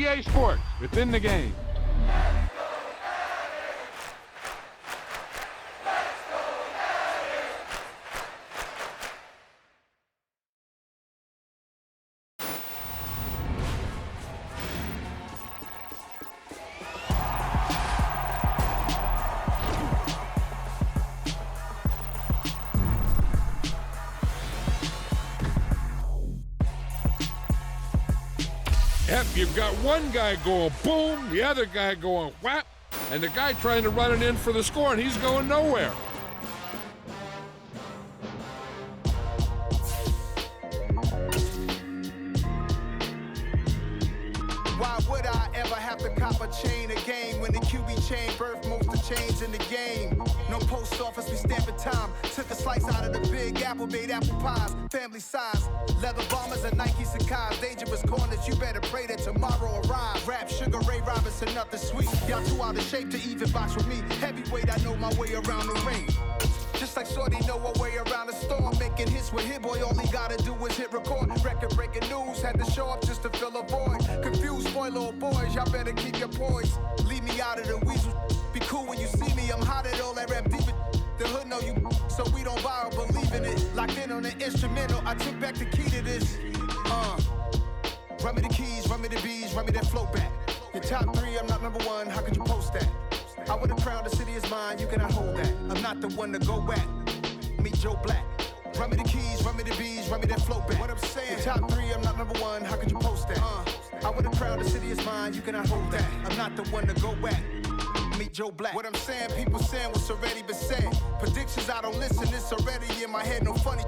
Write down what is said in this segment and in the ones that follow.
EA Sports, within the game. Yep, you've got one guy going boom, the other guy going whap, and the guy trying to run it in for the score, and he's going nowhere. Why would I ever have to cop a chain a game when the QB chain birthed most of change in the game? No post office, we stamping time. Took a slice out of the big apple, made apple pies, family size. Leather bombers and Nike Sacai's. Dangerous corners, you better pray that tomorrow arrives. Rap, Sugar Ray Robinson, nothing sweet. Y'all too out of shape to even box with me. Heavyweight, I know my way around the ring. Just like Shorty know a way around the storm. Making hits with Hit Boy, all he gotta do is hit record. Record breaking news, had to show up just to fill a void. Confused boy, little boys, y'all better keep your poise. Leave me out of the weasel. Be cool when you see me, I'm hot at all that rap deep. The hood know you, so we don't borrow, believe in it. Locked in on the instrumental, I took back the key to this. Run me the keys, run me the bees, run me that flow back. Your top three, I'm not number one, how could you post that? I would've crowned the city is mine, you cannot hold that. I'm not the one to go back. Meet Joe Black. Run me the keys, run me the bees, run me that flow back. What I'm saying, your top three, I'm not number one, how could you post that? I would've crowned the city is mine, you cannot hold that. I'm not the one to go back. Meet Joe Black. What I'm saying, people saying what's already been said. Predictions, I don't listen, it's already in my head, no funny.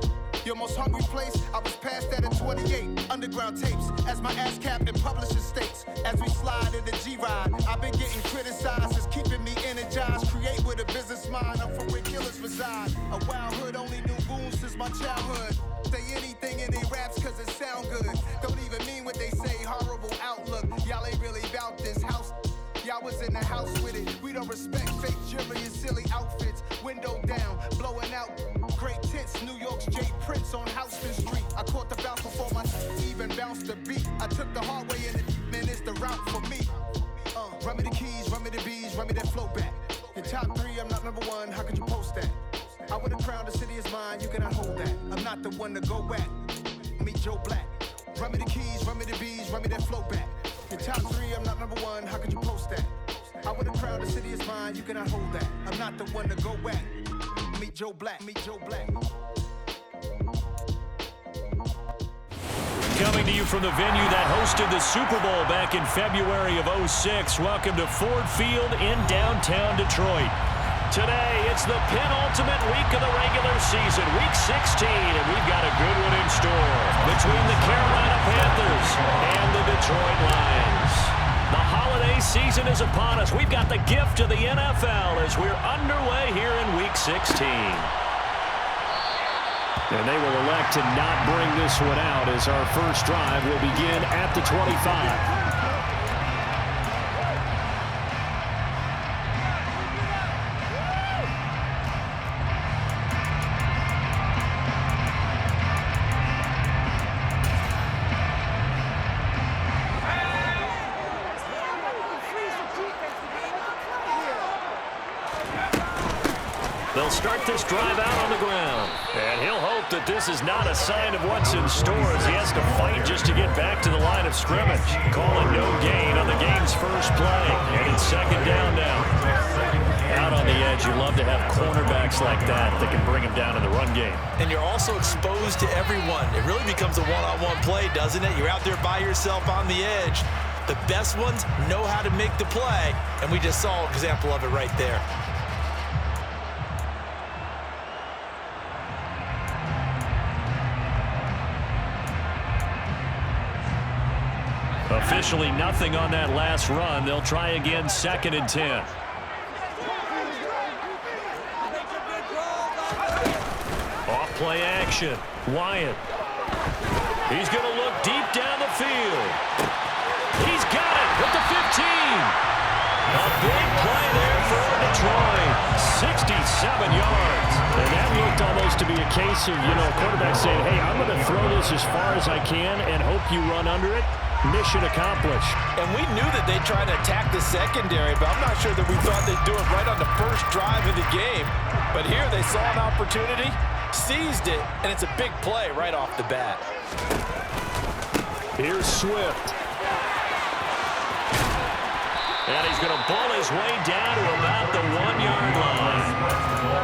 Your most hungry place, I was past that at 28. Underground tapes, as my ass capped in publishing states. As we slide in the G-Ride, I've been getting criticized, it's keeping me energized. Create with a business mind, I'm from where killers reside. A wild hood, only knew goons since my childhood. Say anything in they raps cause it sound good. Don't even mean what they say, horrible outlook. Y'all ain't really about this house. Y'all was in the house with it. We don't respect fake jewelry and silly outfits. Window down, blowing out. Great tits, New York's J. Prince on Houston Street. I caught the bounce before my even bounced the beat. I took the hard way in it, man, it's the route for me. Run me the keys, run me the bees, run me that flow back. Your top three, I'm not number one, how could you post that? I would've crowned the city is mine, you cannot hold that. I'm not the one to go back. Meet Joe Black. Run me the keys, run me the bees, run me that flow back. Your top three, I'm not number one, how could you post that? I would've crowned the city is mine, you cannot hold that. I'm not the one to go back. Meet Joe Black, meet Joe Black. Coming to you from the venue that hosted the Super Bowl back in February of '06. Welcome to Ford Field in downtown Detroit. Today, it's the penultimate week of the regular season, week 16, and we've got a good one in store between the Carolina Panthers and the Detroit Lions. The holiday season is upon us. We've got the gift of the NFL as we're underway here in week 16. And they will elect to not bring this one out as our first drive will begin at the 25. They'll start this drive out on the ground. And he'll hope that this is not a sign of what's in store as he has to fight just to get back to the line of scrimmage. Calling no gain on the game's first play. And it's second down now. Out on the edge, you love to have cornerbacks like that can bring him down in the run game. And you're also exposed to everyone. It really becomes a one-on-one play, doesn't it? You're out there by yourself on the edge. The best ones know how to make the play, and we just saw an example of it right there. Officially nothing on that last run. They'll try again, 2nd and 10. Off play action. Wyatt. He's going to look deep down the field. He's got it at the 15. A big play there for Detroit. 67 yards. And that looked almost to be a case of, quarterback saying, hey, I'm going to throw this as far as I can and hope you run under it. Mission accomplished. And we knew that they'd try to attack the secondary, but I'm not sure that we thought they'd do it right on the first drive of the game. But here they saw an opportunity, seized it, and it's a big play right off the bat. Here's Swift. And he's going to ball his way down to about the 1-yard line.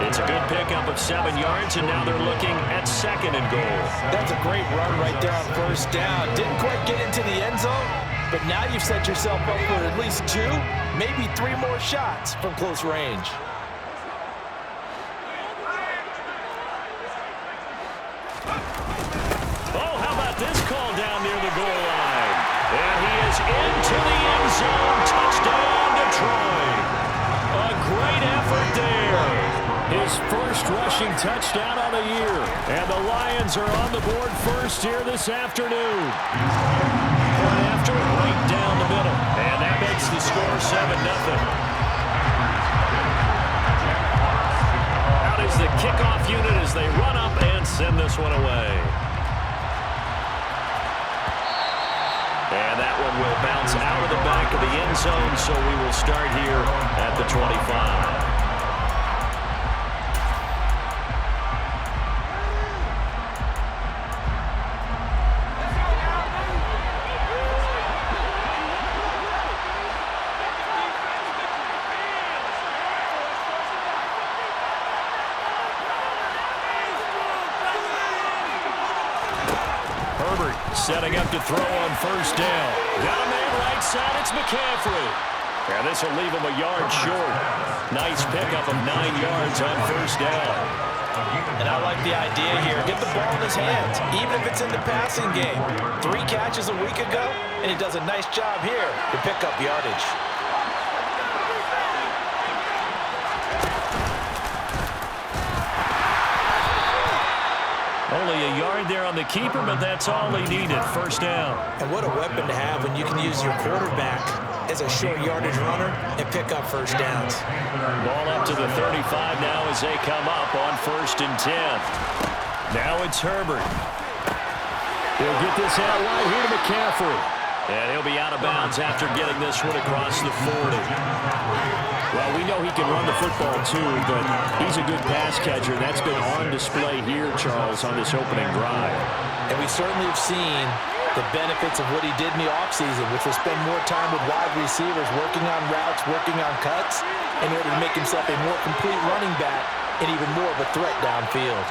It's a good pickup of 7 yards, and now they're looking at 2nd and goal. That's a great run right there on first down. Didn't quite get into the end zone, but now you've set yourself up for at least 2, maybe 3 more shots from close range. Oh, how about this call down near the goal line? And he is into the end zone. Touchdown, Detroit. A great effort there. His first rushing touchdown on the year. And the Lions are on the board first here this afternoon. Right after, right down the middle. And that makes the score 7-0. Out is the kickoff unit as they run up and send this one away. And that one will bounce out of the back of the end zone, so we will start here at the 25. Setting up to throw on first down. Got a man right side. It's McCaffrey. And this will leave him a yard short. Nice pickup of 9 yards on first down. And I like the idea here. Get the ball in his hands, even if it's in the passing game. 3 catches a week ago, and he does a nice job here to pick up yardage. Only a yard there on the keeper, but that's all he needed. First down. And what a weapon to have when you can use your quarterback as a short yardage runner and pick up first downs. Ball up to the 35 now as they come up on 1st and 10. Now it's Herbert. He'll get this out right here to McCaffrey. And he'll be out of bounds after getting this one across the 40. Well, we know he can run the football too, but he's a good pass catcher. That's been on display here, Charles, on this opening drive. And we certainly have seen the benefits of what he did in the offseason, which was spend more time with wide receivers, working on routes, working on cuts, in order to make himself a more complete running back and even more of a threat downfield.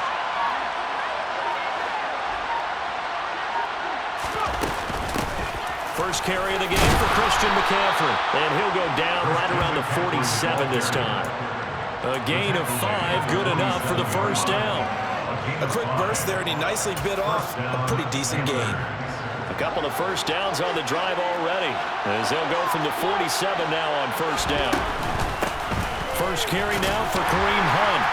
First carry of the game for Christian McCaffrey. And he'll go down right around the 47 this time. A gain of 5, good enough for the first down. A quick burst there, and he nicely bit off a pretty decent gain. A couple of first downs on the drive already, as they'll go from the 47 now on first down. First carry now for Kareem Hunt.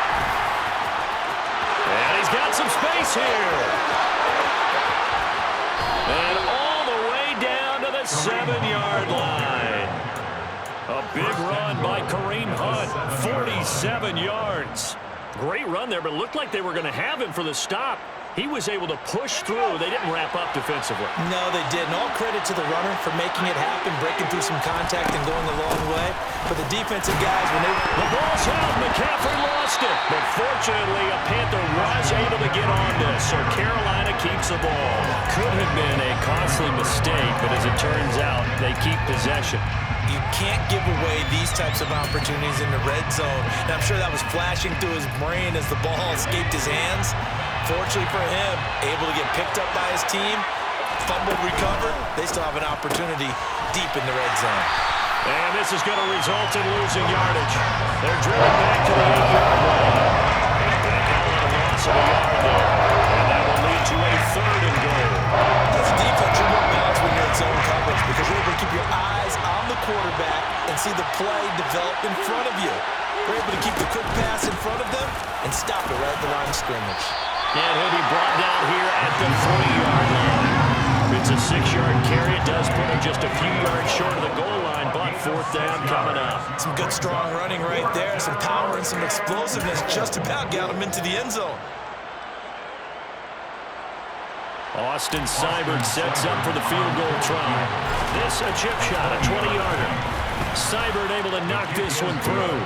And he's got some space here. And all the way down to the 7-yard line. A big run by Kareem Hunt, 47 yards. Great run there, but it looked like they were going to have him for the stop. He was able to push through. They didn't wrap up defensively. No, they didn't. All credit to the runner for making it happen, breaking through some contact and going a long way. But the defensive guys, when they... The ball's out. McCaffrey lost it. But fortunately, a Panther was able to get on this, so Carolina keeps the ball. Could have been a costly mistake, but as it turns out, they keep possession. You can't give away these types of opportunities in the red zone. And I'm sure that was flashing through his brain as the ball escaped his hands. Fortunately for him, able to get picked up by his team, fumbled, recovered. They still have an opportunity deep in the red zone. And this is going to result in losing yardage. They're driven back to the 8-yard line. And now a loss of a yard there. And that will lead to a 3rd and goal. As a defense, you're more balanced when you're in zone coverage because you're able to keep your eyes on the quarterback and see the play develop in front of you. We're able to keep the quick pass in front of them and stop it right at the line of scrimmage. And he'll be brought down here at the 3-yard line. It's a 6-yard carry. It does put him just a few yards short of the goal line, but 4th down coming up. Some good, strong running right there. Some power and some explosiveness just about got him into the end zone. Austin Seibert sets up for the field goal try. This a chip shot, a 20-yarder. Seibert able to knock this one through.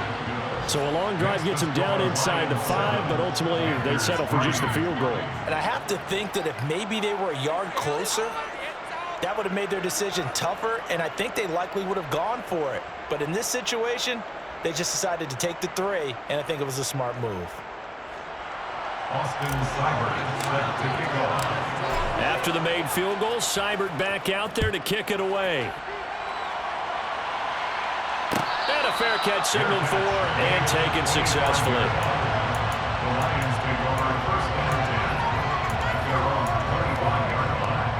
So a long drive gets him down inside the 5, but ultimately they settle for just the field goal. And I have to think that if maybe they were a yard closer, that would have made their decision tougher, and I think they likely would have gone for it. But in this situation, they just decided to take the 3, and I think it was a smart move. Austin Seibert set to kick off. After the made field goal, Seibert back out there to kick it away. And a fair catch signaled for and taken successfully. The Lions take over first and 10 at their own 35-yard line.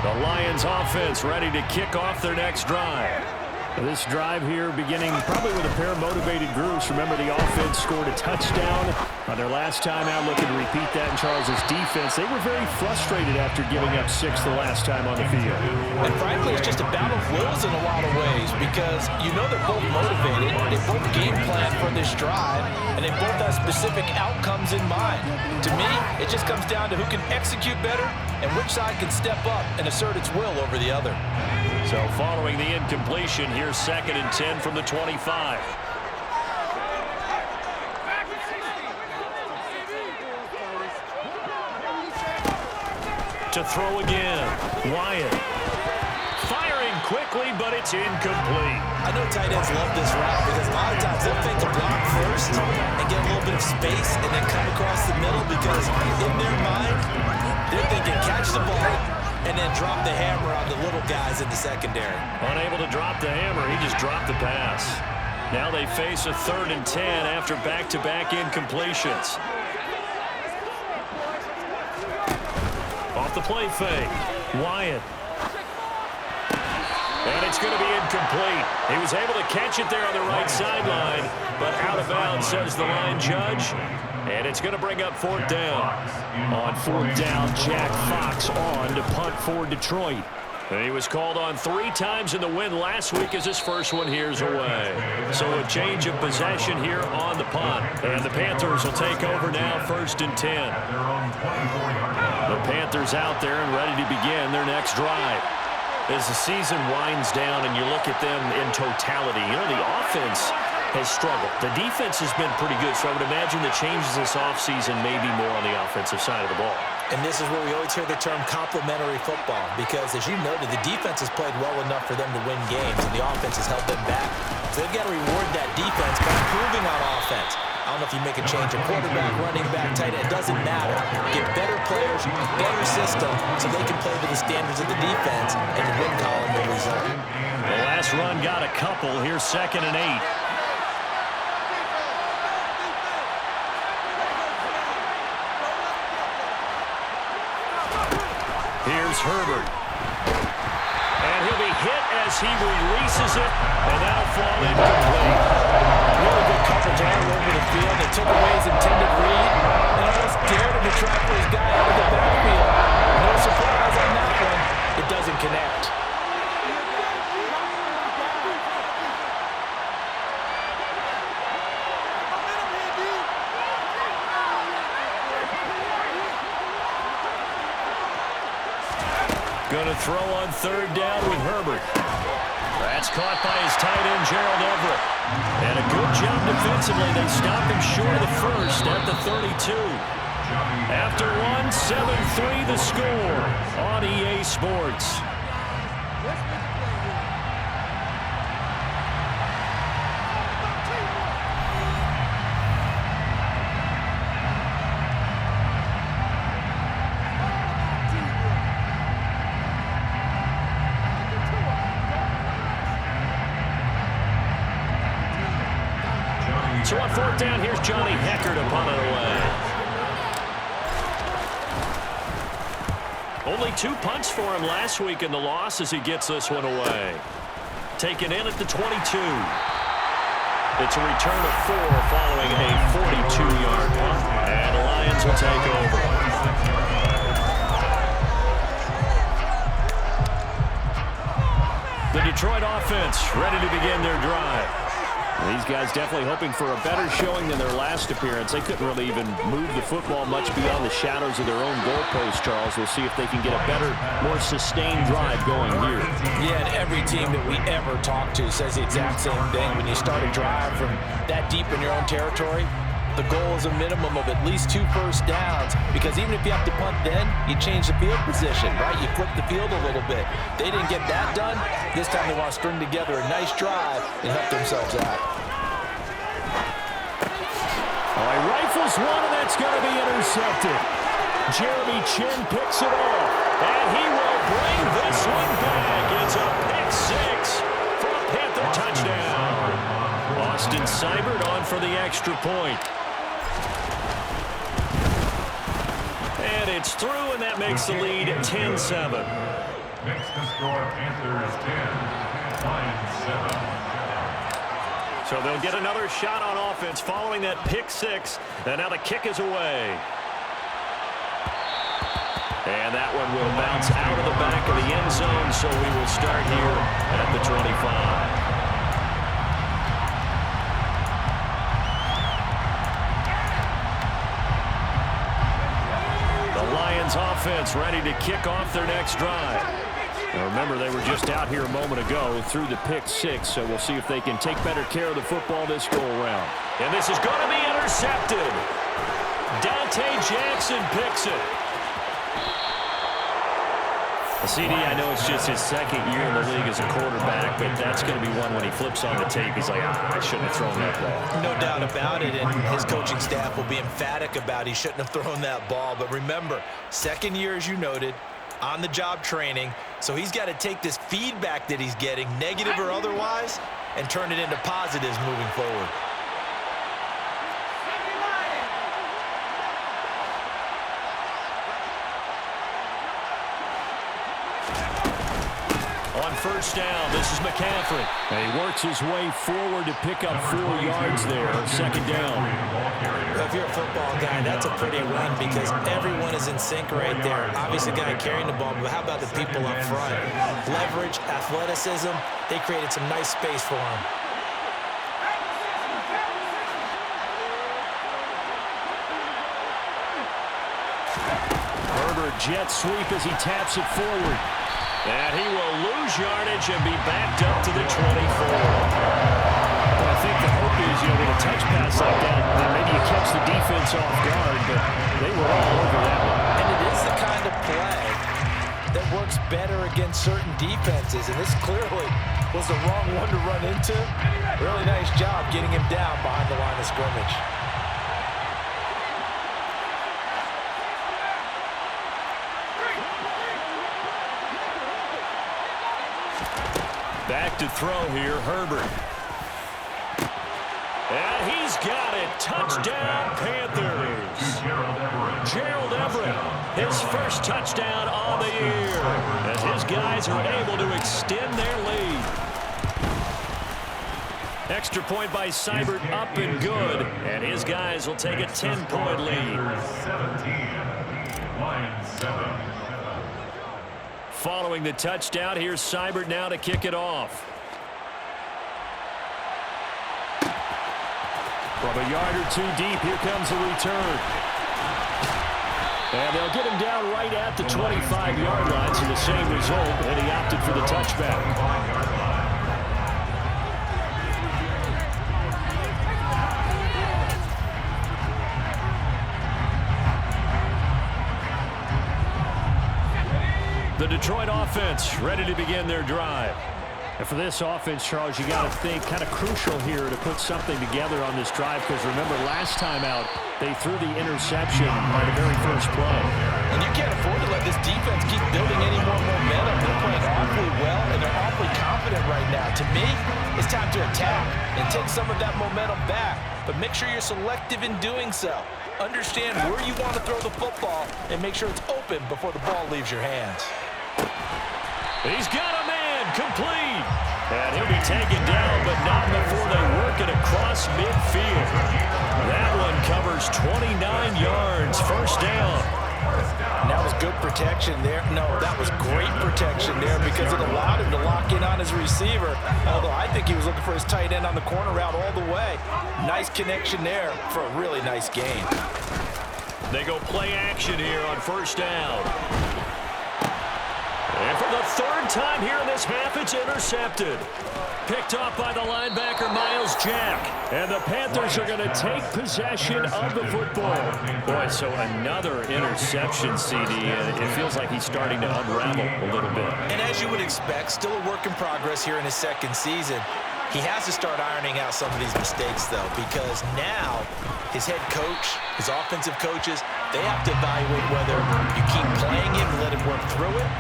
The Lions offense ready to kick off their next drive. This drive here beginning probably with a pair of motivated groups. Remember, the offense scored a touchdown on their last time out, looking to repeat that in Charles's defense. They were very frustrated after giving up 6 the last time on the field. And frankly, it's just a battle of wills in a lot of ways because you know they're both motivated, they both game plan for this drive, and they both have specific outcomes in mind. To me, it just comes down to who can execute better and which side can step up and assert its will over the other. So following the incompletion, here's 2nd and 10 from the 25. To throw again, Wyatt. Firing quickly, but it's incomplete. I know tight ends love this route because a lot of times they'll fake the block first and get a little bit of space and then come across the middle because in their mind, they're thinking catch the ball and then drop the hammer on the little guys in the secondary. Unable to drop the hammer, he just dropped the pass. Now they face a 3rd and 10 after back-to-back incompletions. Off the play fake, Wyatt. And it's going to be incomplete. He was able to catch it there on the right sideline, but out of bounds, says the line judge. And it's going to bring up 4th down. On 4th down, Jack Fox on to punt for Detroit. And he was called on 3 times in the win last week as his first one here's away. So a change of possession here on the punt. And the Panthers will take over now, 1st and 10. The Panthers out there and ready to begin their next drive. As the season winds down and you look at them in totality, you know, the offense has struggled. The defense has been pretty good, so I would imagine the changes this offseason may be more on the offensive side of the ball. And this is where we always hear the term complementary football because, as you noted, the defense has played well enough for them to win games, and the offense has held them back. So they've got to reward that defense by improving on offense. I don't know if you make a change of quarterback, running back, tight end. It doesn't matter. Get better players, better system, so they can play to the standards of the defense, and the win column will result. The last run got a couple. Here's 2nd and 8. Here's Herbert. And he'll be hit as he releases it, and that'll fall incomplete. Really good coverage all over the field. They took away his intended read and almost dared him to try for his guy out of the backfield. No surprise on that one. It doesn't connect. Going to throw on 3rd down with Herbert. That's caught by his tight end, Gerald Everett. And a good job defensively. They stop him short of the first at the 32. After one, 7-3 the score on EA Sports. So on 4th down, here's Johnny Hecker to punt it away. Only 2 punts for him last week in the loss as he gets this one away. Taken in at the 22. It's a return of 4 following a 42-yard punt. And the Lions will take over. Detroit offense ready to begin their drive. These guys definitely hoping for a better showing than their last appearance. They couldn't really even move the football much beyond the shadows of their own goalpost, Charles. We'll see if they can get a better, more sustained drive going here. Yeah, and every team that we ever talk to says the exact same thing. When you start a drive from that deep in your own territory, the goal is a minimum of at least 2 first downs, because even if you have to punt then, you change the field position, right? You flip the field a little bit. They didn't get that done. This time they want to string together a nice drive and help themselves out. All right, rifles one, and that's going to be intercepted. Jeremy Chin picks it off, and he will bring this one back. It's a pick 6 for a Panther touchdown. Austin Seibert on for the extra point. And it's through, and that makes the lead 10-7. Next to score, Panthers 10, Lions 7. So they'll get another shot on offense following that pick 6. And now the kick is away. And that one will bounce out of the back of the end zone, so we will start here at the 25. Lions offense ready to kick off their next drive. Now remember, they were just out here a moment ago through the pick 6, so we'll see if they can take better care of the football this go-around. And this is going to be intercepted. Dante Jackson picks it. CD, I know it's just his second year in the league as a quarterback, but that's going to be one when he flips on the tape, he's like, I shouldn't have thrown that ball. No doubt about it, and his coaching staff will be emphatic about he shouldn't have thrown that ball. But remember, second year, as you noted, on-the-job training, so he's got to take this feedback that he's getting, negative or otherwise, and turn it into positives moving forward. First down, this is McCaffrey. And he works his way forward to pick up 4 yards there on second down. If you're a football guy, that's a pretty win because everyone is in sync right there. Obviously, the guy carrying the ball, but how about the people up front? Leverage, athleticism, they created some nice space for him. Herbert jet sweep as he taps it forward. And he will lose yardage and be backed up to the 24. Well, I think the hope is, with a touch pass like that, maybe you catch the defense off guard, but they were all over that one. And it is the kind of play that works better against certain defenses, and this clearly was the wrong one to run into. Really nice job getting him down behind the line of scrimmage. Back to throw here, Herbert. And he's got it. Touchdown, Panthers. Gerald Everett, his first touchdown on the year, as his guys are able to extend their lead. Extra point by Seibert, up and good, and his guys will take a 10-point lead. 17, Lions 7. Following the touchdown, here's Seibert now to kick it off. From a yard or 2 deep, here comes a return. And they'll get him down right at the 25-yard line, so the same result, and he opted for the touchback. The Detroit offense ready to begin their drive. And for this offense, Charles, you got to think kind of crucial here to put something together on this drive, because remember, last time out, they threw the interception on the very first play. And you can't afford to let this defense keep building any more momentum. They're playing awfully well, and they're awfully confident right now. To me, it's time to attack and take some of that momentum back. But make sure you're selective in doing so. Understand where you want to throw the football and make sure it's open before the ball leaves your hands. He's got a man complete. And he'll be taken down, but not before they work it across midfield. That one covers 29 yards. First down. And that was good protection there. No, that was great protection there because it allowed him to lock in on his receiver. Although I think he was looking for his tight end on the corner route all the way. Nice connection there for a really nice gain. They go play action here on first down. And for the third time here in this half, it's intercepted. Picked off by the linebacker, Miles Jack. And the Panthers are going to take possession of the football. Boy, so another interception, CD. And it feels like he's starting to unravel a little bit. And as you would expect, still a work in progress here in his second season. He has to start ironing out some of these mistakes, though, because now his head coach, his offensive coaches, they have to evaluate whether you keep playing him and let him work through it,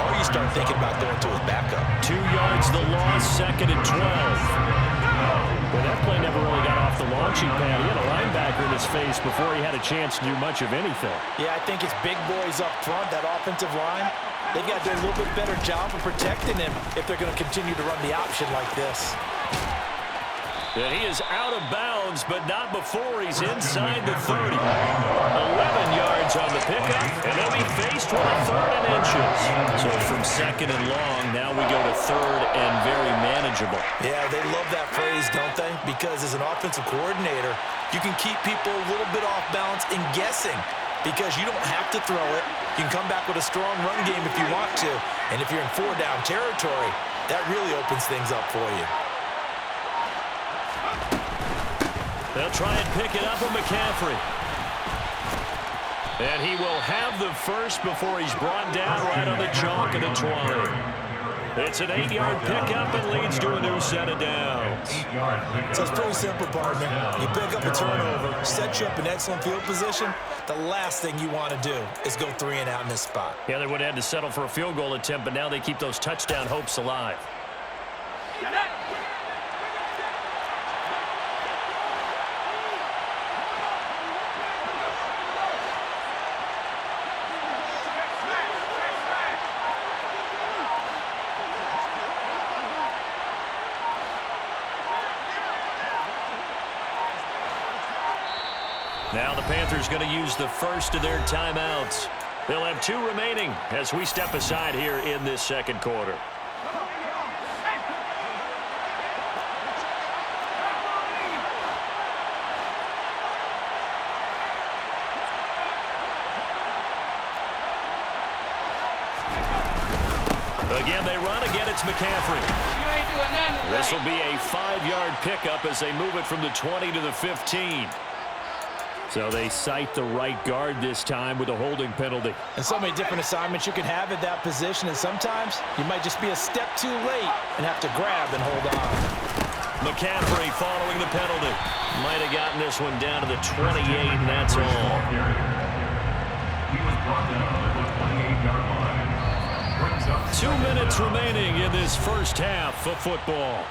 or you start thinking about going to his backup. 2 yards the loss, 2nd and 12. Well, that play never really got off the launching pad. He had a linebacker in his face before he had a chance to do much of anything. Yeah, I think it's big boys up front, that offensive line. They've got to do a little bit better job of protecting him if they're going to continue to run the option like this. And he is out of bounds, but not before he's inside the 30. 11 yards on the pickup, and they'll be faced with a 3rd and inches. So from 2nd and long, now we go to 3rd and very manageable. Yeah, they love that phrase, don't they? Because as an offensive coordinator, you can keep people a little bit off balance and guessing because you don't have to throw it. You can come back with a strong run game if you want to. And if you're in 4-down territory, that really opens things up for you. They'll try and pick it up with McCaffrey. And he will have the first before he's brought down right on the chalk of the 20. It's an 8-yard pickup and leads to a new set of downs. So it's pretty simple, partner. You pick up a turnover, set you up in excellent field position. The last thing you want to do is go 3 and out in this spot. Yeah, they would have had to settle for a field goal attempt, but now they keep those touchdown hopes alive. Now the Panthers going to use the first of their timeouts. They'll have 2 remaining as we step aside here in this second quarter. Again, they run. Again, it's McCaffrey. This will be a 5-yard pickup as they move it from the 20 to the 15. So they cite the right guard this time with a holding penalty. And so many different assignments you can have at that position, and sometimes you might just be a step too late and have to grab and hold on. McCaffrey following the penalty. Might have gotten this one down to the 28, and that's all. He was brought down at the 28-yard line. Brings up 2 minutes remaining in this first half of football.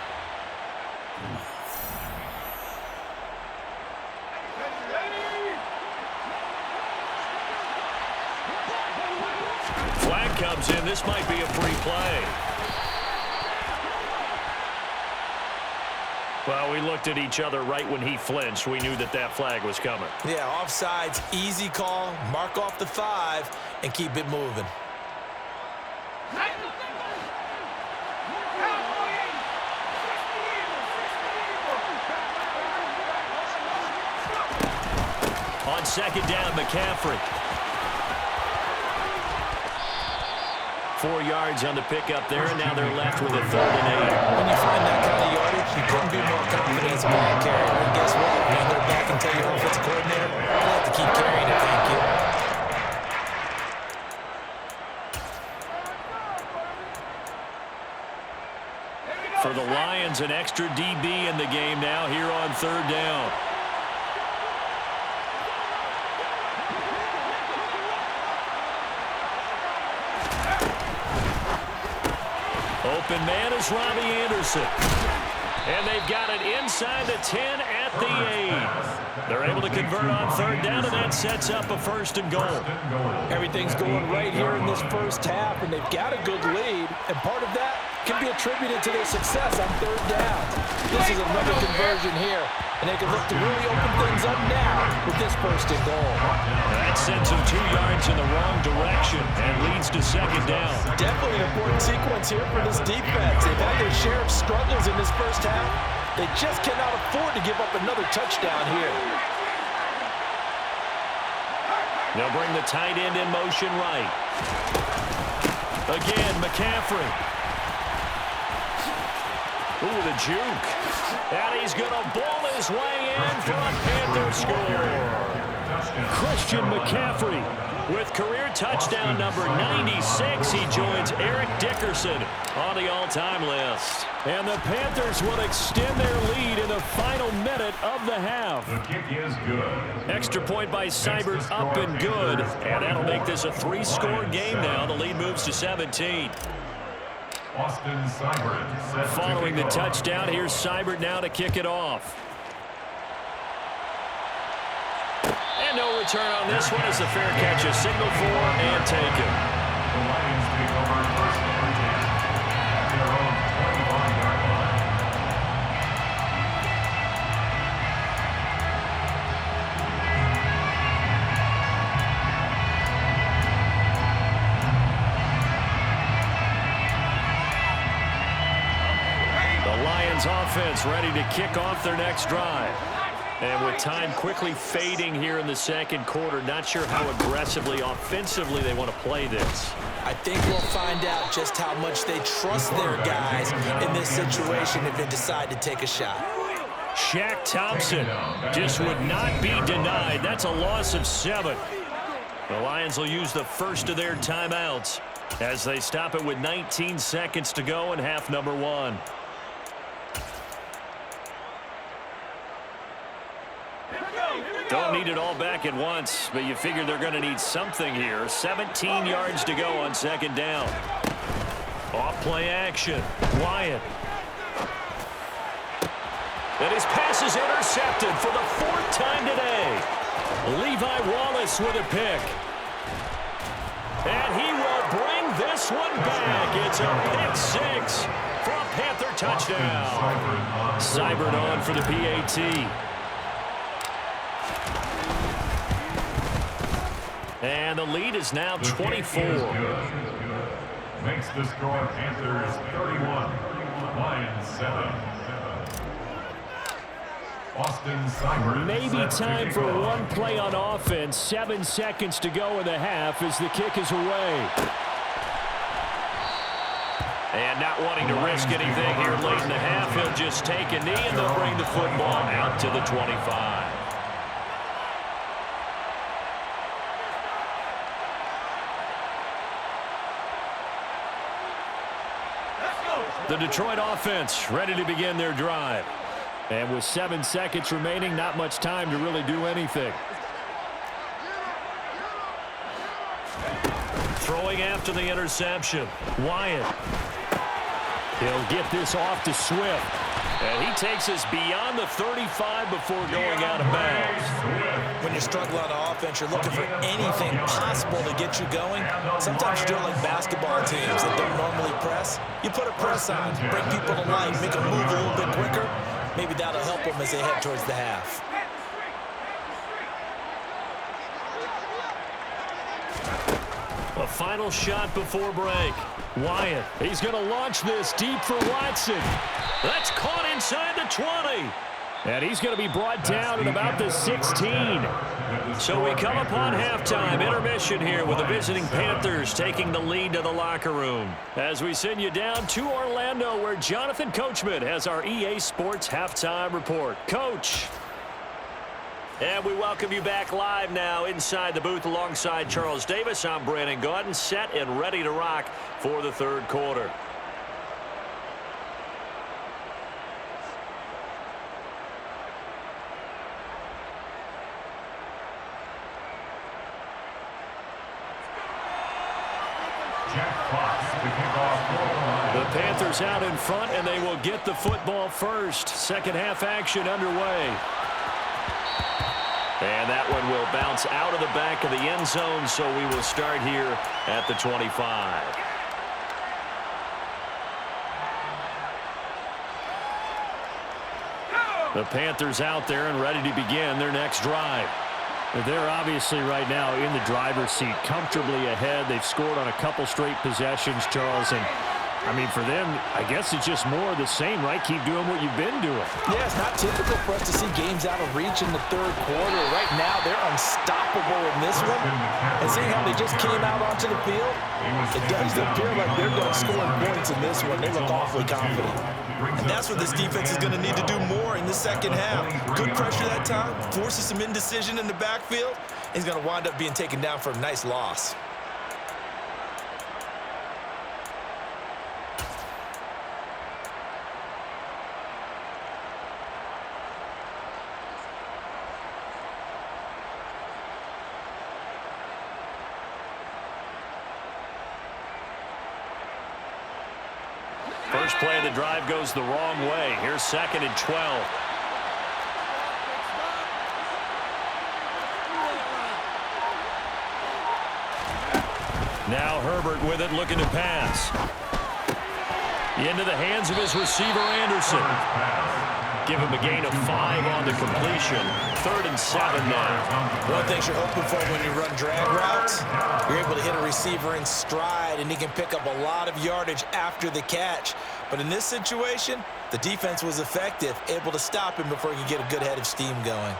Flag comes in. This might be a free play. Well, we looked at each other right when he flinched. We knew that that flag was coming. Yeah, offsides, easy call. Mark off the 5 and keep it moving. On second down, McCaffrey. 4 yards on the pickup there, and now they're left with a 3rd and 8. When you find that kind of yardage, you couldn't be more confident as a ball carrier. And guess what? When you go back and tell your offensive coordinator, you'll have to keep carrying it, thank you. For the Lions, an extra DB in the game now here on 3rd down. Open man is Robbie Anderson. And they've got it inside the 10 at the 8. They're able to convert on 3rd down, and that sets up a 1st and goal. Everything's going right here in this first half, and they've got a good lead. And part of that can be attributed to their success on 3rd down. This is another conversion here And they can look to really open things up now with this first and goal. That sends them 2 yards in the wrong direction and leads to second down. Definitely an important sequence here for this defense. They've had their share of struggles in this first half. They just cannot afford to give up another touchdown here. They'll bring the tight end in motion right. Again, McCaffrey. Ooh, the juke. And he's going to bowl his way in for a Panther score. Christian McCaffrey with career touchdown number 96. He joins Eric Dickerson on the all-time list. And the Panthers will extend their lead in the final minute of the half. The kick is good. Extra point by Seibert up and good. And that'll make this a 3-score game now. The lead moves to 17. Austin Seibert set Following the to kick off. touchdown, here's Seibert now to kick it off. And no return on this one as the fair catch is signaled for and taken. The Lions take over first and 10 at their own 25-yard line. The Lions offense ready to kick off their next drive. And with time quickly fading here in the second quarter, not sure how aggressively, offensively they want to play this. I think we'll find out just how much they trust their guys in this situation if they decide to take a shot. Shaq Thompson just would not be denied. That's a loss of 7. The Lions will use the first of their timeouts as they stop it with 19 seconds to go in half number 1. Don't need it all back at once, but you figure they're going to need something here. 17 yards to go on second down. Off play action. Wyatt. And his pass is intercepted for the 4th time today. Levi Wallace with a pick. And he will bring this one back. It's a pick 6 for a Panther touchdown. Seibert on for the PAT. And the lead is now 24. Makes the score Panthers 31, Lions 7. Austin Seibert. Maybe time for one play on offense. 7 seconds to go in the half as the kick is away. And not wanting to risk anything here late in the half, he'll just take a knee and they'll bring the football out to the 25. The Detroit offense ready to begin their drive. And with 7 seconds remaining, not much time to really do anything. Throwing after the interception. Wyatt. He'll get this off to Swift. And he takes us beyond the 35 before going out of bounds. When you're struggling on offense, you're looking for anything possible to get you going. Sometimes you're doing like basketball teams that don't normally press. You put a press on, bring people to life, make them move a little bit quicker. Maybe that'll help them as they head towards the half. A final shot before break. Wyatt, he's going to launch this deep for Watson. That's caught inside the 20. And he's going to be brought down at about the 16. So we come upon halftime, intermission here with the visiting Panthers taking the lead to the locker room. As we send you down to Orlando where Jonathan Coachman has our EA Sports halftime report. Coach. And we welcome you back live now inside the booth alongside Charles Davis. I'm Brandon Gaudin, set and ready to rock for the third quarter. The Panthers out in front, and they will get the football first. Second half action underway. And that one will bounce out of the back of the end zone, so we will start here at the 25. The Panthers out there and ready to begin their next drive. They're obviously right now in the driver's seat, comfortably ahead. They've scored on a couple straight possessions, Charles, and I mean, for them, I guess it's just more of the same, right? Keep doing what you've been doing. Yeah, it's not typical for us to see games out of reach in the third quarter. Right now, they're unstoppable in this one. And seeing how they just came out onto the field, it does appear like they're going to score points in this one. They look awfully confident. And that's what this defense is going to need to do more in the second half. Good pressure that time, forces some indecision in the backfield. He's going to wind up being taken down for a nice loss. First play of the drive goes the wrong way. Here's 2nd and 12. Now Herbert with it, looking to pass. Into the hands of his receiver, Anderson. Give him a gain of 5 on the completion. 3rd and 7 now. One thing you're hoping for when you run drag routes, you're able to hit a receiver in stride, and he can pick up a lot of yardage after the catch. But in this situation, the defense was effective, able to stop him before he could get a good head of steam going.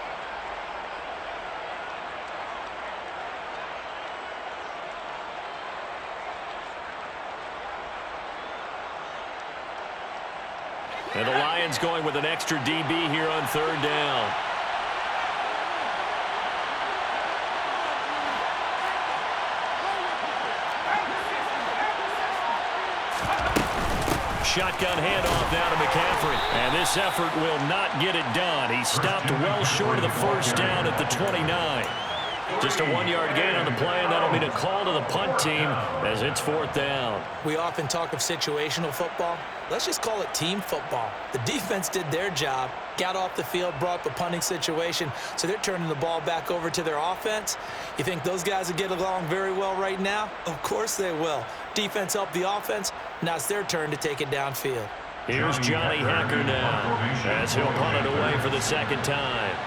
And the Lions going with an extra DB here on 3rd down. Shotgun handoff now to McCaffrey. And this effort will not get it done. He stopped well short of the first down at the 29. Just a 1-yard gain on the play, and that'll be a call to the punt team as it's 4th down. We often talk of situational football. Let's just call it team football. The defense did their job, got off the field, brought the punting situation, so they're turning the ball back over to their offense. You think those guys will get along very well right now? Of course they will. Defense helped the offense. Now it's their turn to take it downfield. Here's Johnny Hacker now as he'll punt it away for the 2nd time.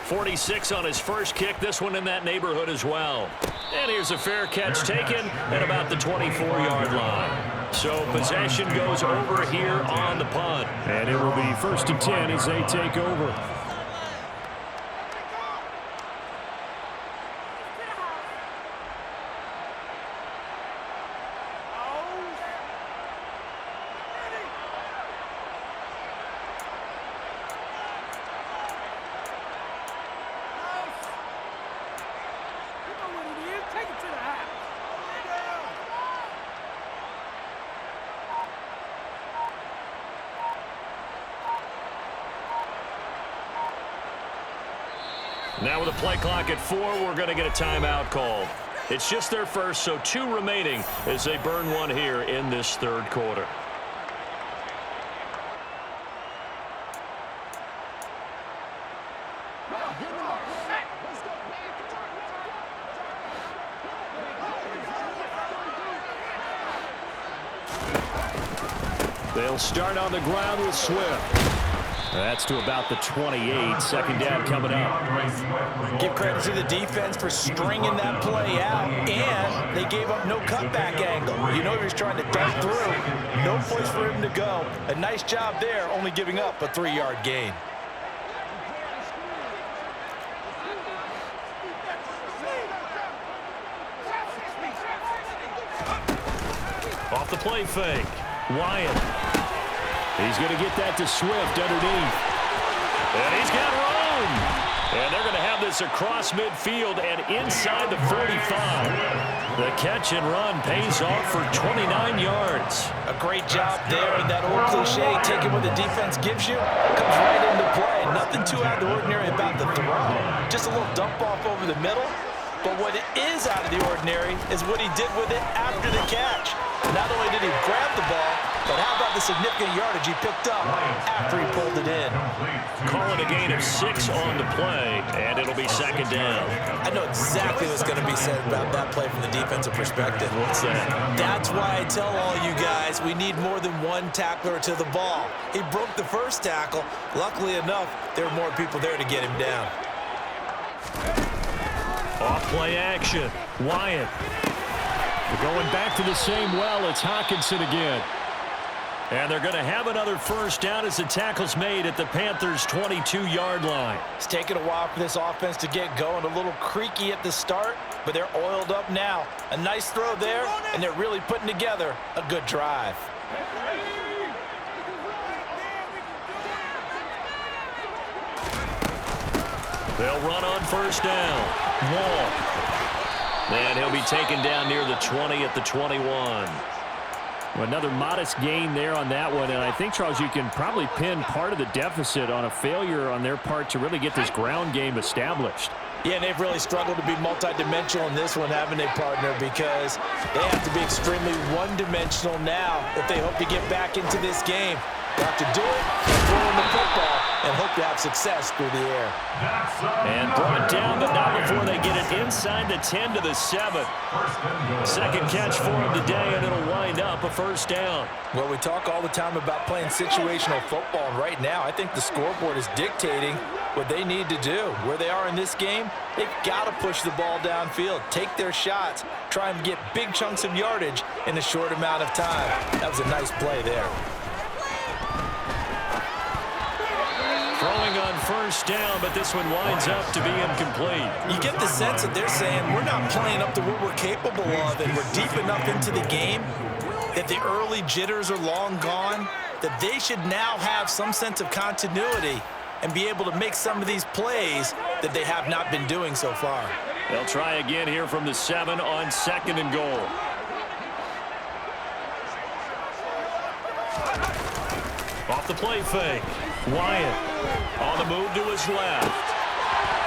46 on his first kick. This one in that neighborhood as well. And here's a fair catch taken at about the 24-yard line. So possession goes over here on the punt. And it will be 1st and 10 as they take over. Now with a play clock at 4, we're going to get a timeout called. It's just their first, so 2 remaining as they burn one here in this 3rd quarter. They'll start on the ground with Swift. That's to about the 28. 2nd down coming up. Give credit to the defense for stringing that play out, and they gave up no cutback angle. You know he was trying to dart through. No place for him to go. A nice job there, only giving up a 3-yard gain. Off the play fake. Wyatt. He's going to get that to Swift underneath. And he's got room. And they're going to have this across midfield and inside the 45. The catch and run pays off for 29 yards. A great job there, and that old cliche, taking what the defense gives you, comes right into play. Nothing too out of the ordinary about the throw. Just a little dump off over the middle. But what is out of the ordinary is what he did with it after the catch. Not only did he grab the ball, but how about the the significant yardage he picked up after he pulled it in. Call it a gain of 6 on the play, and it'll be second down. I know exactly what's going to be said about that play from the defensive perspective. What's that? That's why I tell all you guys we need more than one tackler to the ball. He broke the first tackle. Luckily enough, there were more people there to get him down. Off play action. Wyatt. They're going back to the same well. It's Hockenson again. And they're going to have another first down as the tackle's made at the Panthers' 22-yard line. It's taken a while for this offense to get going. A little creaky at the start, but they're oiled up now. A nice throw there, and they're really putting together a good drive. They'll run on first down. Wall. And he'll be taken down near the 20 at the 21. Another modest gain there on that one, and I think, Charles, you can probably pin part of the deficit on a failure on their part to really get this ground game established. Yeah, and they've really struggled to be multidimensional in this one, haven't they, partner? Because they have to be extremely one-dimensional now if they hope to get back into this game. They have to do it and throw in the football and hope to have success through the air. And brought down, but not before they get it inside the 10 to the 7. Second catch for him today, and it'll wind up a first down. Well, we talk all the time about playing situational football, and right now I think the scoreboard is dictating what they need to do. Where they are in this game, they've got to push the ball downfield, take their shots, try and get big chunks of yardage in a short amount of time. That was a nice play there. Throwing on first down, but this one winds up to be incomplete. You get the sense that they're saying we're not playing up to what we're capable of, and we're deep enough into the game that the early jitters are long gone, that they should now have some sense of continuity and be able to make some of these plays that they have not been doing so far. They'll try again here from the 7 on second and goal. Off the play fake. Wyatt on the move to his left.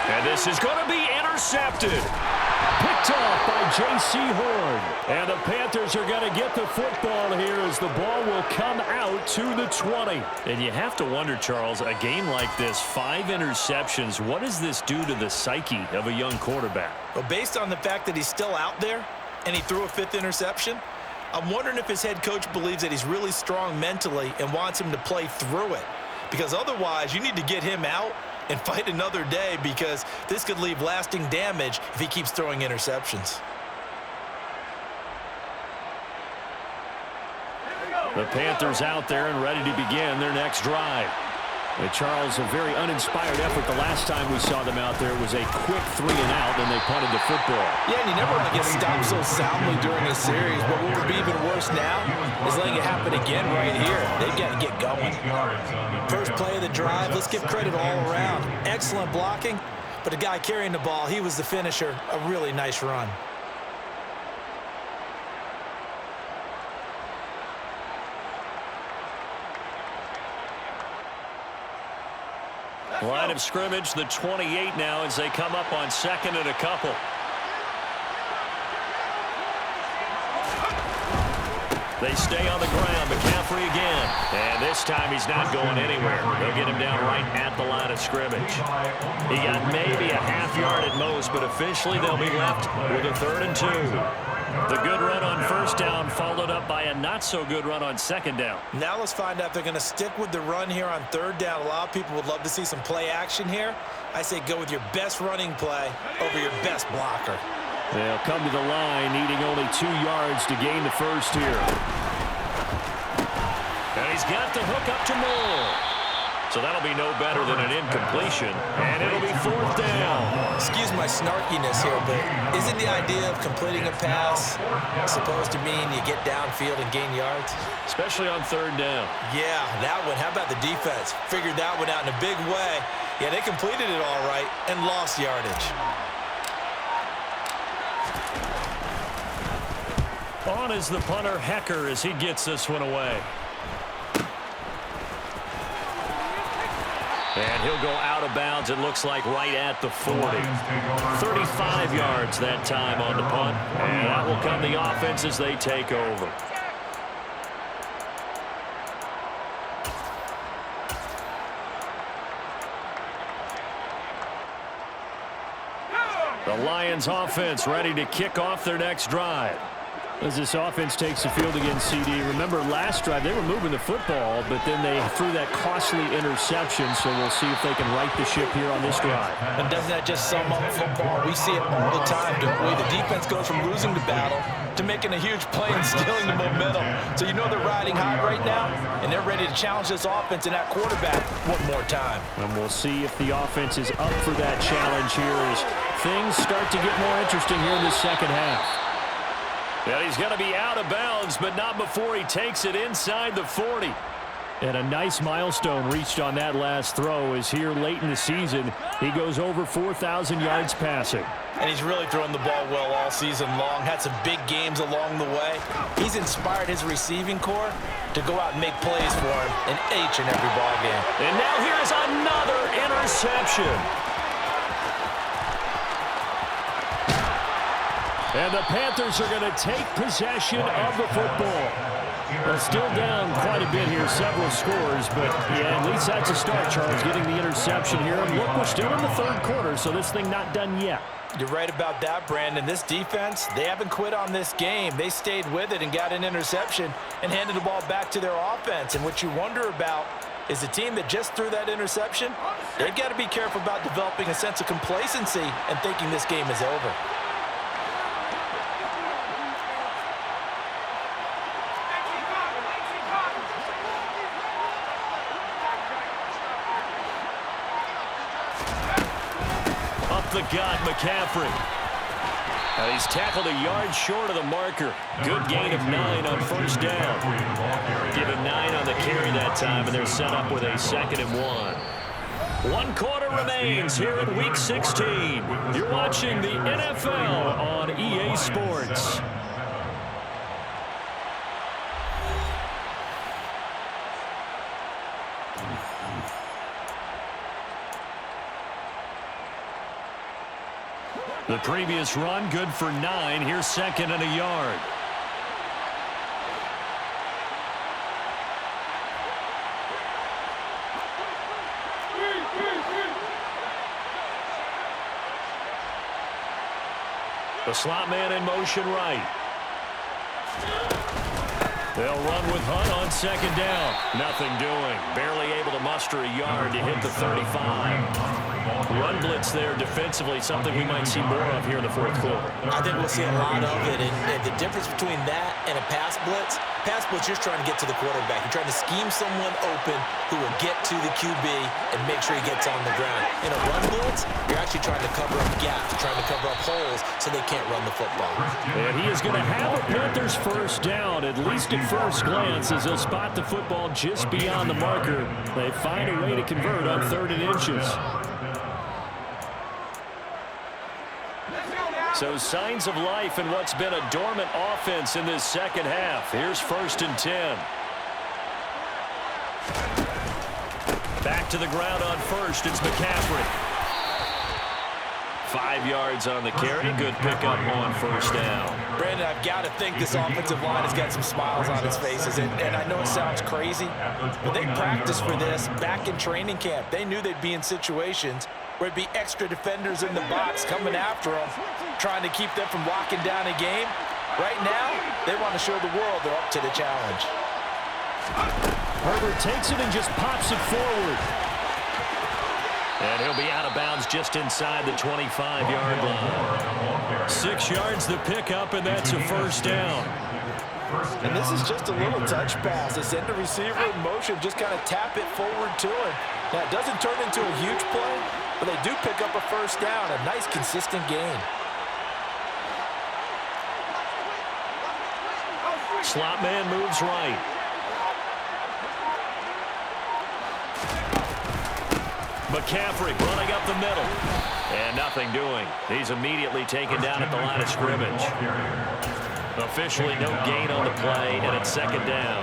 And this is going to be intercepted. Picked off by J.C. Horn. And the Panthers are going to get the football here as the ball will come out to the 20. And you have to wonder, Charles, a game like this, 5 interceptions, what does this do to the psyche of a young quarterback? Well, based on the fact that he's still out there and he threw a 5th interception, I'm wondering if his head coach believes that he's really strong mentally and wants him to play through it. Because otherwise, you need to get him out and fight another day, because this could leave lasting damage if he keeps throwing interceptions. The Panthers out there and ready to begin their next drive. Charles, a very uninspired effort. The last time we saw them out there was a quick 3 and out, and they punted the football. Yeah, and you never want to get stopped so soundly during a series, but what would be even worse now is letting it happen again right here. They've got to get going. First play of the drive, let's give credit all around. Excellent blocking, but the guy carrying the ball, he was the finisher. A really nice run. Line of scrimmage, the 28 now as they come up on second and a couple. They stay on the ground. McCaffrey again. And this time he's not going anywhere. They'll get him down right at the line of scrimmage. He got maybe a half yard at most, but officially they'll be left with a 3rd and 2. The good run on first down followed up by a not-so-good run on second down. Now let's find out if they're going to stick with the run here on 3rd down. A lot of people would love to see some play action here. I say go with your best running play over your best blocker. They'll come to the line, needing only 2 yards to gain the first here. And he's got the hook up to Moore. So that'll be no better than an incompletion, and it'll be 4th down. Excuse my snarkiness here, but isn't the idea of completing a pass supposed to mean you get downfield and gain yards? Especially on 3rd down. Yeah, that one. How about the defense? Figured that one out in a big way. Yeah, they completed it all right and lost yardage. On is the punter, Hecker, as he gets this one away. And he'll go out of bounds, it looks like, right at the 40. 35 yards that time on the punt. And that will come the offense as they take over. The Lions offense ready to kick off their next drive. As this offense takes the field against CD, remember last drive they were moving the football, but then they threw that costly interception, so we'll see if they can right the ship here on this drive. And doesn't that just sum up football? We see it all the time, don't we? The defense goes from losing the battle to making a huge play and stealing the momentum. So you know they're riding high right now, and they're ready to challenge this offense and that quarterback one more time. And we'll see if the offense is up for that challenge here as things start to get more interesting here in the second half. Yeah, he's going to be out of bounds, but not before he takes it inside the 40. And a nice milestone reached on that last throw as here late in the season, he goes over 4,000 yards passing. And he's really thrown the ball well all season long. Had some big games along the way. He's inspired his receiving corps to go out and make plays for him in each and every ball game. And now here's another interception. And the Panthers are going to take possession of the football. Well, still down quite a bit here, several scores, but yeah, at least that's a start, Charles, getting the interception here. And look, we're still in the third quarter, so this thing not done yet. You're right about that, Brandon. This defense, they haven't quit on this game. They stayed with it and got an interception and handed the ball back to their offense. And what you wonder about is the team that just threw that interception, they've got to be careful about developing a sense of complacency and thinking this game is over. The gut, McCaffrey. He's tackled a yard short of the marker. Good gain of 9 on first down. Give him 9 on the carry that time, and they're set up with a 2nd and 1. 1 quarter remains here in Week 16. You're watching the NFL on EA Sports. The previous run, good for 9. Here's 2nd and a yard. The slot man in motion right. They'll run with Hunt on 2nd down. Nothing doing. Barely able to muster a yard to hit the 35. Run blitz there defensively, something we might see more of here in the fourth quarter. I think we'll see a lot of it, and the difference between that and a pass blitz, you're trying to get to the quarterback. You're trying to scheme someone open who will get to the QB and make sure he gets on the ground. In a run blitz, you're actually trying to cover up gaps, trying to cover up holes so they can't run the football. And he is going to have a Panthers first down, at least at first glance, as they'll spot the football just beyond the marker. They find a way to convert on 3rd and inches. So signs of life in what's been a dormant offense in this second half. Here's 1st and 10. Back to the ground on 1st. It's McCaffrey. 5 yards on the carry. Good pickup on 1st down. Brandon, I've got to think this offensive line has got some smiles on its faces. And I know it sounds crazy, but they practiced for this back in training camp. They knew they'd be in situations where it'd be extra defenders in the box coming after them, trying to keep them from locking down a game. Right now, they want to show the world they're up to the challenge. Herbert takes it and just pops it forward. And he'll be out of bounds just inside the 25-yard line. 6 yards the pickup, and that's a 1st down. And this is just a little touch pass. They send the receiver in motion, just kind of tap it forward to him. Now, it doesn't turn into a huge play, but they do pick up a 1st down, a nice, consistent gain. Slot man moves right. McCaffrey running up the middle. And nothing doing. He's immediately taken down at the line of scrimmage. Officially no gain on the play, and it's 2nd down.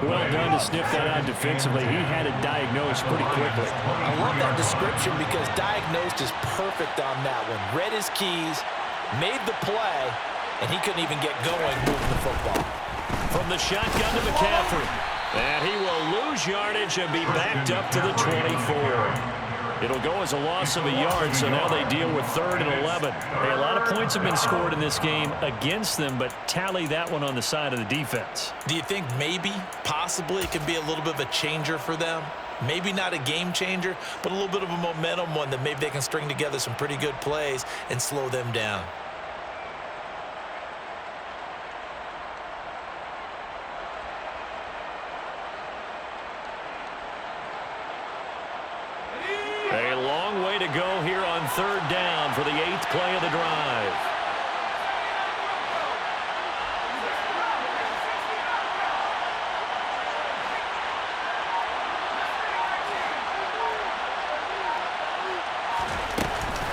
Well done to sniff that out defensively. He had it diagnosed pretty quickly. I love that description because diagnosed is perfect on that one. Read his keys, made the play, and he couldn't even get going moving the football. From the shotgun to McCaffrey. And he will lose yardage and be backed up to the 24. It'll go as a loss of a yard, so now they deal with 3rd and 11. Hey, a lot of points have been scored in this game against them, but tally that one on the side of the defense. Do you think maybe, possibly, it could be a little bit of a changer for them? Maybe not a game changer, but a little bit of a momentum one that maybe they can string together some pretty good plays and slow them down. A long way to go here on 3rd down for the 8th play of the drive.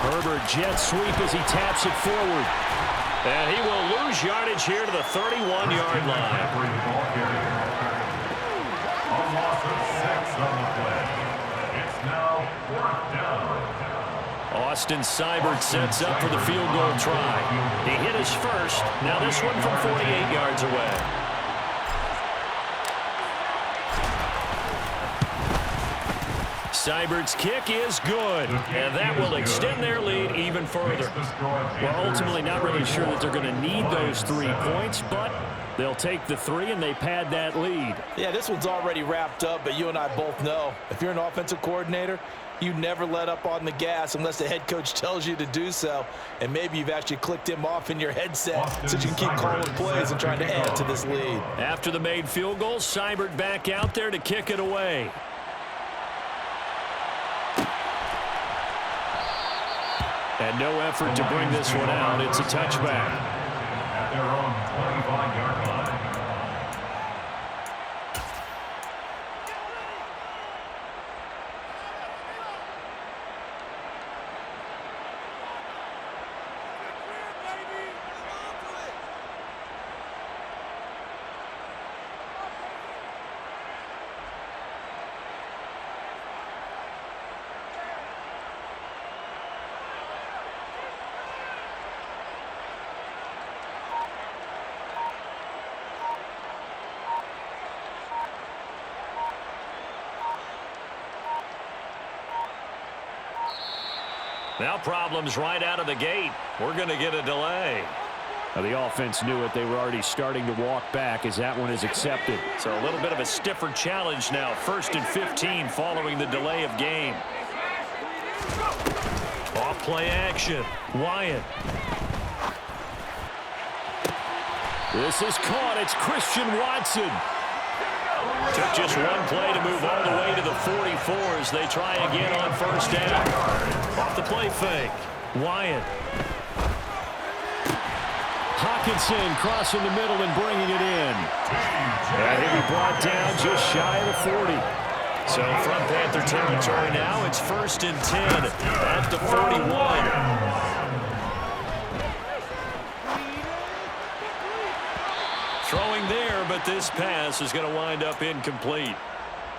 Herbert jet sweep as he taps it forward. And he will lose yardage here to the 31-yard line. A loss of 6 on the play. It's now 4th down. Austin Seibert sets up for the field goal try. He hit his first. Now this one from 48 yards away. Seibert's kick is good, and that will extend their lead even further. Well, ultimately not really sure that they're going to need those 3 points, but they'll take the 3 and they pad that lead. Yeah, this one's already wrapped up, but you and I both know if you're an offensive coordinator, you never let up on the gas unless the head coach tells you to do so, and maybe you've actually clicked him off in your headset so you can keep calling plays and trying to add to this lead. After the made field goal, Seibert back out there to kick it away. And no effort to bring this one out. It's a touchback. At their own 25-yard line. Now problems right out of the gate. We're going to get a delay. Now the offense knew it. They were already starting to walk back as that one is accepted. So a little bit of a stiffer challenge now. 1st and 15 following the delay of game. Off play action. Wyatt. This is caught. It's Christian Watson. Took just one play to move all the way to the 44 as they try again on 1st down. Off the play fake. Wyatt. Hawkinson crossing the middle and bringing it in. And he'll be brought down just shy of the 40. So from Panther territory now, it's 1st and 10 at the 41. Throwing there, but this pass is going to wind up incomplete.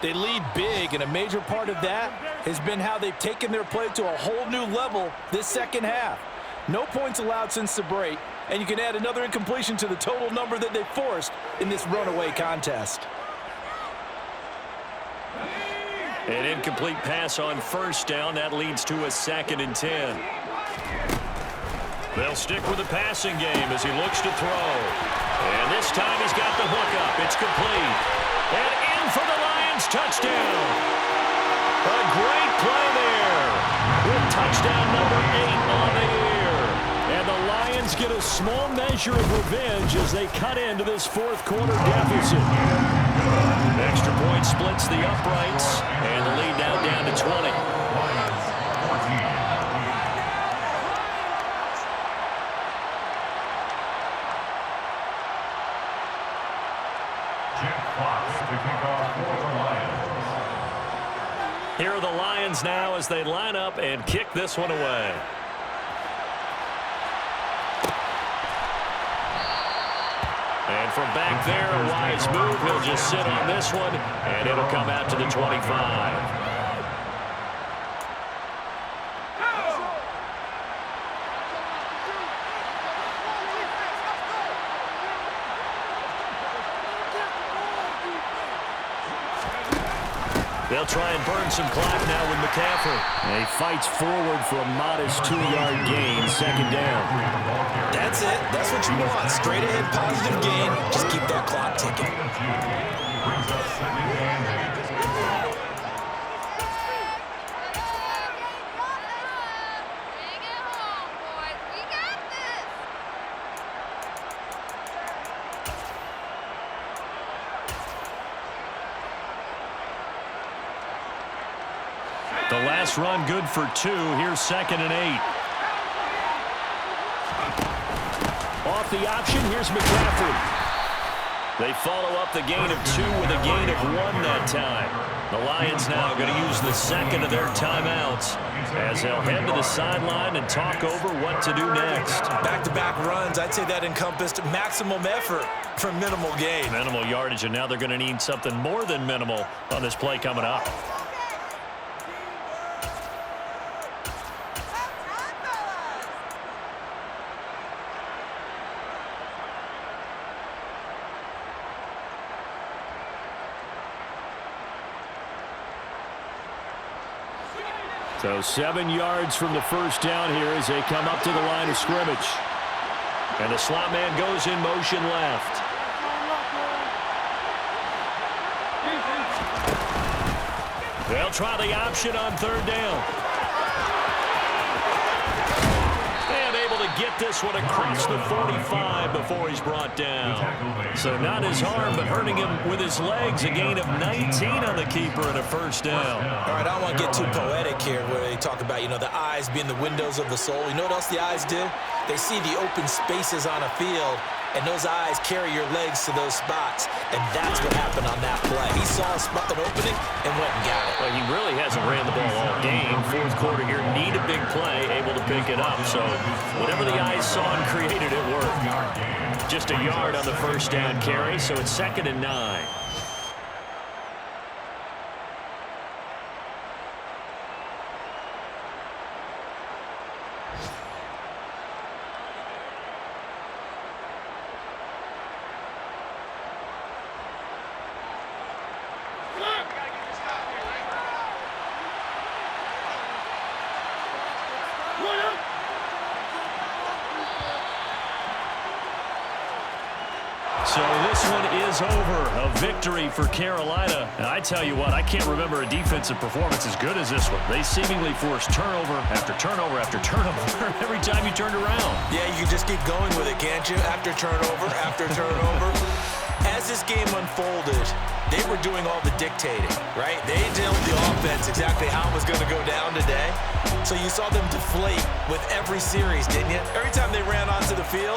They lead big, and a major part of that has been how they've taken their play to a whole new level this second half. No points allowed since the break, and you can add another incompletion to the total number that they forced in this runaway contest. An incomplete pass on 1st down. That leads to a 2nd and 10. They'll stick with the passing game as he looks to throw. And this time he's got the hook up. It's complete. And in for the Lions touchdown. A great play there with touchdown number 8 on the year. And the Lions get a small measure of revenge as they cut into this 4th quarter deficit. Extra point splits the uprights, and the lead now down to 20. Here are the Lions now as they line up and kick this one away. And from back there, a wise move. He'll just sit on this one, and it'll come out to the 25. They'll try and burn some clock now with McCaffrey. And he fights forward for a modest 2-yard gain, second down. That's it. That's what you want. Straight ahead, positive gain. Just keep that clock ticking. Brings up second and 8. The last run good for 2. Here's second and 8. Off the option, here's McCaffrey. They follow up the gain of 2 with a gain of 1 that time. The Lions now going to use the second of their timeouts as they'll head to the sideline and talk over what to do next. Back-to-back runs, I'd say that encompassed maximum effort for minimal gain. Minimal yardage, and now they're going to need something more than minimal on this play coming up. So 7 yards from the first down here as they come up to the line of scrimmage. And the slot man goes in motion left. They'll try the option on third down. And able to get this one across the 45 before he's brought down. So not his arm, but hurting him with his legs. A gain of 19 on the keeper and a first down. All right, I don't want to get too poetic here where they talk about, the eyes being the windows of the soul. You know what else the eyes do? They see the open spaces on a field, and those eyes carry your legs to those spots, and that's what happened on that play. He saw a spot, an opening, and went and got it. Well, he really hasn't ran the ball all game. Fourth quarter here, need a big play, able to pick it up. So whatever the eyes saw and created, it worked. Just a yard on the first down carry, so it's second and 9. So this one is over. A victory for Carolina. And I tell you what, I can't remember a defensive performance as good as this one. They seemingly forced turnover after turnover after turnover every time you turned around. Yeah, you can just keep going with it, can't you? After turnover. As this game unfolded, they were doing all the dictating, right? They told the offense exactly how it was going to go down today. So you saw them deflate with every series, didn't you? Every time they ran onto the field,